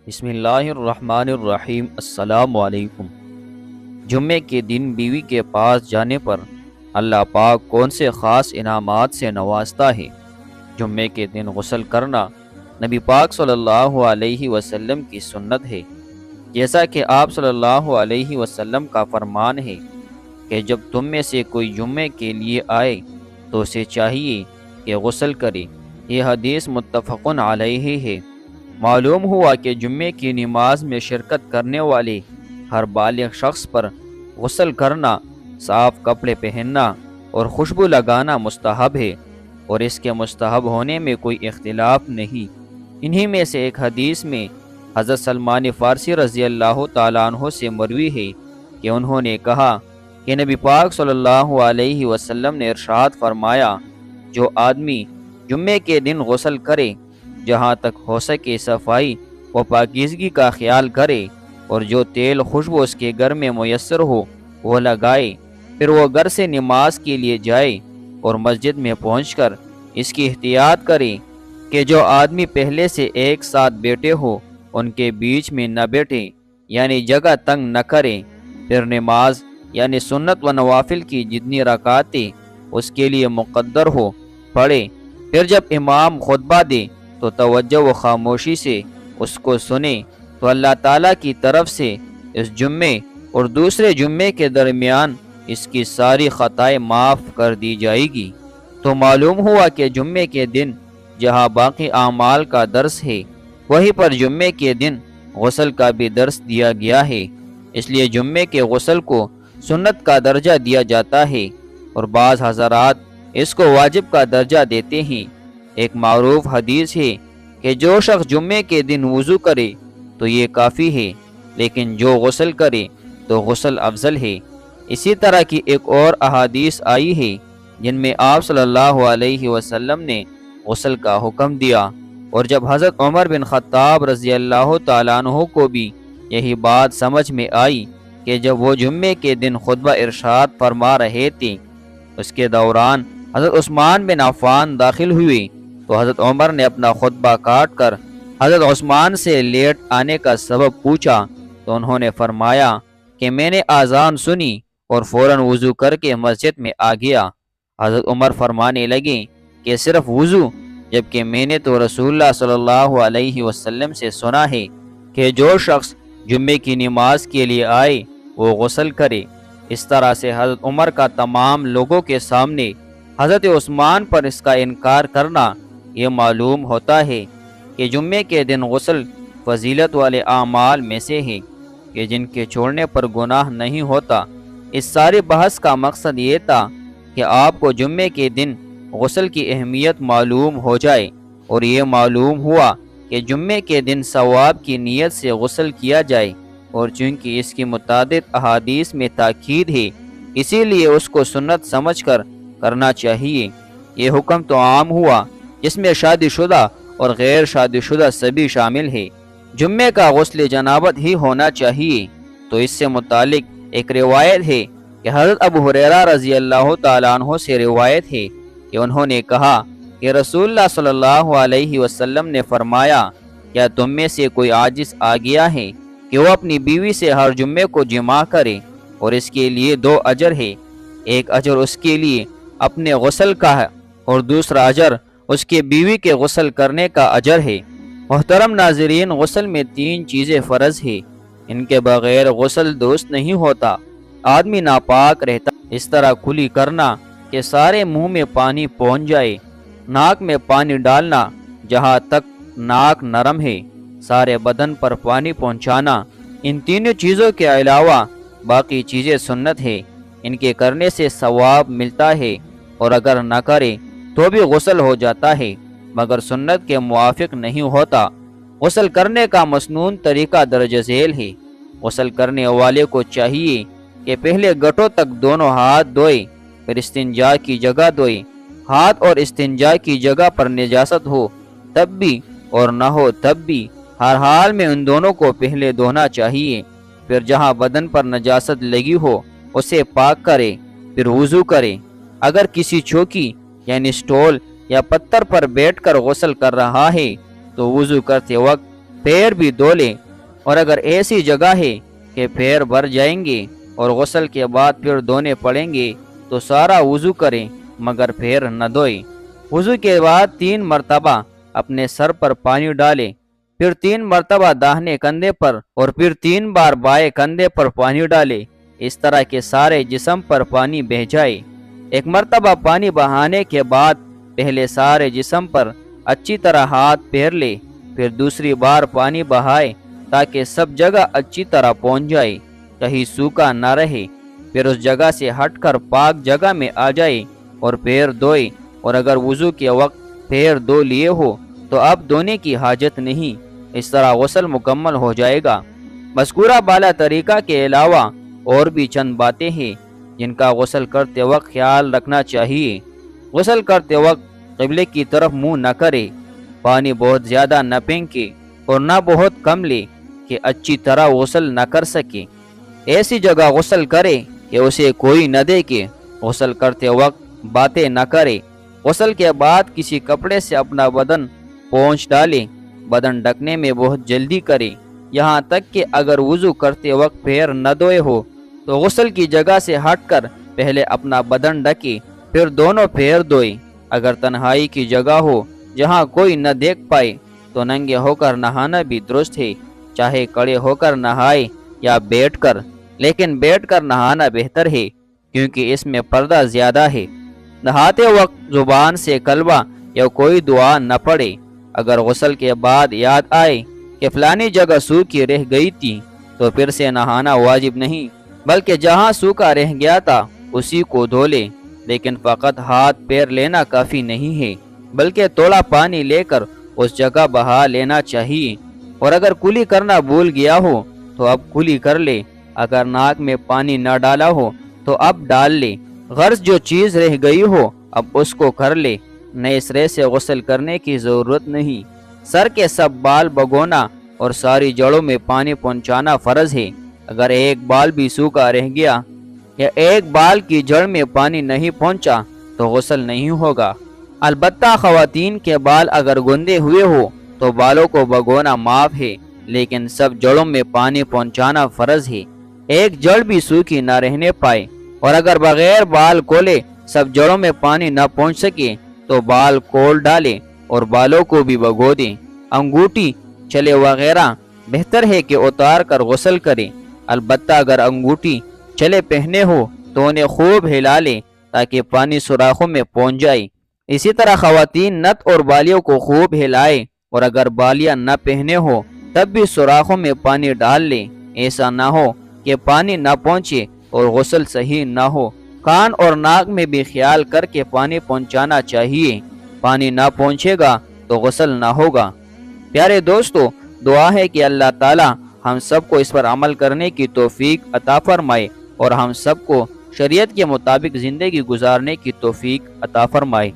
بسم اللہ الرحمن الرحیم۔ السلام علیکم۔ جمعے کے دن بیوی کے پاس جانے پر اللہ پاک کون سے خاص انعامات سے نوازتا ہے؟ جمعے کے دن غسل کرنا نبی پاک صلی اللہ علیہ وسلم کی سنت ہے، جیسا کہ آپ صلی اللہ علیہ وسلم کا فرمان ہے کہ جب تم میں سے کوئی جمعے کے لیے آئے تو اسے چاہیے کہ غسل کرے۔ یہ حدیث متفق علیہ ہے۔ معلوم ہوا کہ جمعے کی نماز میں شرکت کرنے والے ہر بالغ شخص پر غسل کرنا، صاف کپڑے پہننا اور خوشبو لگانا مستحب ہے، اور اس کے مستحب ہونے میں کوئی اختلاف نہیں۔ انہی میں سے ایک حدیث میں حضرت سلمان فارسی رضی اللہ تعالیٰ عنہ سے مروی ہے کہ انہوں نے کہا کہ نبی پاک صلی اللہ علیہ وسلم نے ارشاد فرمایا، جو آدمی جمعے کے دن غسل کرے، جہاں تک ہو سکے صفائی و پاکیزگی کا خیال کرے، اور جو تیل خوشبو اس کے گھر میں میسر ہو وہ لگائے، پھر وہ گھر سے نماز کے لیے جائے اور مسجد میں پہنچ کر اس کی احتیاط کرے کہ جو آدمی پہلے سے ایک ساتھ بیٹھے ہو ان کے بیچ میں نہ بیٹھے، یعنی جگہ تنگ نہ کرے، پھر نماز یعنی سنت و نوافل کی جتنی رکعتیں اس کے لیے مقدر ہو پڑھے، پھر جب امام خطبہ دے تو توجہ و خاموشی سے اس کو سنے، تو اللہ تعالیٰ کی طرف سے اس جمعے اور دوسرے جمعے کے درمیان اس کی ساری خطائیں معاف کر دی جائے گی۔ تو معلوم ہوا کہ جمعے کے دن جہاں باقی اعمال کا درس ہے، وہیں پر جمعے کے دن غسل کا بھی درس دیا گیا ہے، اس لیے جمعے کے غسل کو سنت کا درجہ دیا جاتا ہے، اور بعض حضرات اس کو واجب کا درجہ دیتے ہیں۔ ایک معروف حدیث ہے کہ جو شخص جمعے کے دن وضو کرے تو یہ کافی ہے، لیکن جو غسل کرے تو غسل افضل ہے۔ اسی طرح کی ایک اور احادیث آئی ہے جن میں آپ صلی اللہ علیہ وسلم نے غسل کا حکم دیا، اور جب حضرت عمر بن خطاب رضی اللہ تعالیٰ عنہ کو بھی یہی بات سمجھ میں آئی کہ جب وہ جمعے کے دن خطبہ ارشاد فرما رہے تھے، اس کے دوران حضرت عثمان بن عفان داخل ہوئے، تو حضرت عمر نے اپنا خطبہ کاٹ کر حضرت عثمان سے لیٹ آنے کا سبب پوچھا، تو انہوں نے فرمایا کہ میں نے اذان سنی اور فوراً وضو کر کے مسجد میں آ گیا۔ حضرت عمر فرمانے لگے کہ صرف وضو، جبکہ میں نے تو رسول اللہ صلی اللہ علیہ وسلم سے سنا ہے کہ جو شخص جمعے کی نماز کے لیے آئے وہ غسل کرے۔ اس طرح سے حضرت عمر کا تمام لوگوں کے سامنے حضرت عثمان پر اس کا انکار کرنا یہ معلوم ہوتا ہے کہ جمعے کے دن غسل فضیلت والے اعمال میں سے ہے کہ جن کے چھوڑنے پر گناہ نہیں ہوتا۔ اس ساری بحث کا مقصد یہ تھا کہ آپ کو جمعے کے دن غسل کی اہمیت معلوم ہو جائے، اور یہ معلوم ہوا کہ جمعے کے دن ثواب کی نیت سے غسل کیا جائے، اور چونکہ اس کی متعدد احادیث میں تاکید ہے اسی لیے اس کو سنت سمجھ کر کرنا چاہیے۔ یہ حکم تو عام ہوا جس میں شادی شدہ اور غیر شادی شدہ سبھی شامل ہے۔ جمعے کا غسل جنابت ہی ہونا چاہیے۔ تو اس سے متعلق ایک روایت ہے کہ حضرت ابو ہریرہ رضی اللہ تعالیٰ عنہ سے روایت ہے کہ انہوں نے کہا کہ رسول اللہ صلی اللہ علیہ وسلم نے فرمایا، کیا تم میں سے کوئی عاجز آ گیا ہے کہ وہ اپنی بیوی سے ہر جمعے کو جماع کرے، اور اس کے لیے 2 اجر ہے، ایک اجر اس کے لیے اپنے غسل کا ہے اور دوسرا اجر اس کے بیوی کے غسل کرنے کا اجر ہے۔ محترم ناظرین، غسل میں 3 چیزیں فرض ہیں، ان کے بغیر غسل درست نہیں ہوتا، آدمی ناپاک رہتا۔ اس طرح کلی کرنا کہ سارے منہ میں پانی پہنچ جائے، ناک میں پانی ڈالنا جہاں تک ناک نرم ہے، سارے بدن پر پانی پہنچانا، ان 3 چیزوں کے علاوہ باقی چیزیں سنت ہے، ان کے کرنے سے ثواب ملتا ہے، اور اگر نہ کرے تو بھی غسل ہو جاتا ہے، مگر سنت کے موافق نہیں ہوتا۔ غسل کرنے کا مسنون طریقہ درج ذیل ہے۔ غسل کرنے والے کو چاہیے کہ پہلے گھٹوں تک دونوں ہاتھ دھوئے، پھر استنجا کی جگہ دھوئے۔ ہاتھ اور استنجا کی جگہ پر نجاست ہو تب بھی اور نہ ہو تب بھی، ہر حال میں ان دونوں کو پہلے دھونا چاہیے، پھر جہاں بدن پر نجاست لگی ہو اسے پاک کرے، پھر وضو کرے۔ اگر کسی چوکی یعنی سٹول یا پتھر پر بیٹھ کر غسل کر رہا ہے تو وضو کرتے وقت پیر بھی دھو لے، اور اگر ایسی جگہ ہے کہ پیر بھر جائیں گے اور غسل کے بعد پھر دھونے پڑیں گے تو سارا وضو کریں مگر پیر نہ دھوئے۔ وضو کے بعد 3 مرتبہ اپنے سر پر پانی ڈالے، پھر 3 مرتبہ داہنے کندھے پر اور پھر 3 بار بائیں کندھے پر پانی ڈالے، اس طرح کے سارے جسم پر پانی بہہ جائے۔ 1 مرتبہ پانی بہانے کے بعد پہلے سارے جسم پر اچھی طرح ہاتھ پھیر لے، پھر دوسری بار پانی بہائے تاکہ سب جگہ اچھی طرح پہنچ جائے، کہیں سوکھا نہ رہے، پھر اس جگہ سے ہٹ کر پاک جگہ میں آ جائے اور پیر دھوئے، اور اگر وضو کے وقت پیر دھو لیے ہو تو اب دھونے کی حاجت نہیں، اس طرح غسل مکمل ہو جائے گا۔ مذکورہ بالا طریقہ کے علاوہ اور بھی چند باتیں ہیں جن کا غسل کرتے وقت خیال رکھنا چاہیے۔ غسل کرتے وقت قبلے کی طرف منہ نہ کرے، پانی بہت زیادہ نہ پھینکے اور نہ بہت کم لے کہ اچھی طرح غسل نہ کر سکے۔ ایسی جگہ غسل کرے کہ اسے کوئی نہ دیکھے۔ غسل کرتے وقت باتیں نہ کرے۔ غسل کے بعد کسی کپڑے سے اپنا بدن پونچھ ڈالے، بدن ڈھکنے میں بہت جلدی کرے، یہاں تک کہ اگر وضو کرتے وقت پیر نہ دھوئے ہو تو غسل کی جگہ سے ہٹ کر پہلے اپنا بدن ڈھکے پھر دونوں پیر دھوئے۔ اگر تنہائی کی جگہ ہو جہاں کوئی نہ دیکھ پائے تو ننگے ہو کر نہانا بھی درست ہے، چاہے کھڑے ہو کر نہائے یا بیٹھ کر، لیکن بیٹھ کر نہانا بہتر ہے کیونکہ اس میں پردہ زیادہ ہے۔ نہاتے وقت زبان سے کلمہ یا کوئی دعا نہ پڑے۔ اگر غسل کے بعد یاد آئے کہ فلانی جگہ سوکھی رہ گئی تھی تو پھر سے نہانا واجب نہیں، بلکہ جہاں سوکھا رہ گیا تھا اسی کو دھو لے، لیکن فقط ہاتھ پیر لینا کافی نہیں ہے، بلکہ تھوڑا پانی لے کر اس جگہ بہا لینا چاہیے۔ اور اگر کلی کرنا بھول گیا ہو تو اب کلی کر لے، اگر ناک میں پانی نہ ڈالا ہو تو اب ڈال لے، غرض جو چیز رہ گئی ہو اب اس کو کر لے، نئے سرے سے غسل کرنے کی ضرورت نہیں۔ سر کے سب بال بھگونا اور ساری جڑوں میں پانی پہنچانا فرض ہے۔ اگر ایک بال بھی سوکھا رہ گیا یا ایک بال کی جڑ میں پانی نہیں پہنچا تو غسل نہیں ہوگا۔ البتہ خواتین کے بال اگر گندے ہوئے ہو تو بالوں کو بھگونا معاف ہے، لیکن سب جڑوں میں پانی پہنچانا فرض ہے، ایک جڑ بھی سوکھی نہ رہنے پائے۔ اور اگر بغیر بال کھولے سب جڑوں میں پانی نہ پہنچ سکے تو بال کھول ڈالے اور بالوں کو بھی بھگو دیں۔ انگوٹھی، چلے وغیرہ بہتر ہے کہ اتار کر غسل کریں، البتہ اگر انگوٹھی چلے پہنے ہو تو انہیں خوب ہلا لیں تاکہ پانی سوراخوں میں پہنچ جائے۔ اسی طرح خواتین نت اور بالیوں کو خوب ہلائیں، اور اگر بالیاں نہ پہنے ہو تب بھی سوراخوں میں پانی ڈال لیں، ایسا نہ ہو کہ پانی نہ پہنچے اور غسل صحیح نہ ہو۔ کان اور ناک میں بھی خیال کر کے پانی پہنچانا چاہیے، پانی نہ پہنچے گا تو غسل نہ ہوگا۔ پیارے دوستو، دعا ہے کہ اللہ تعالی ہم سب کو اس پر عمل کرنے کی توفیق عطا فرمائے اور ہم سب کو شریعت کے مطابق زندگی گزارنے کی توفیق عطا فرمائے۔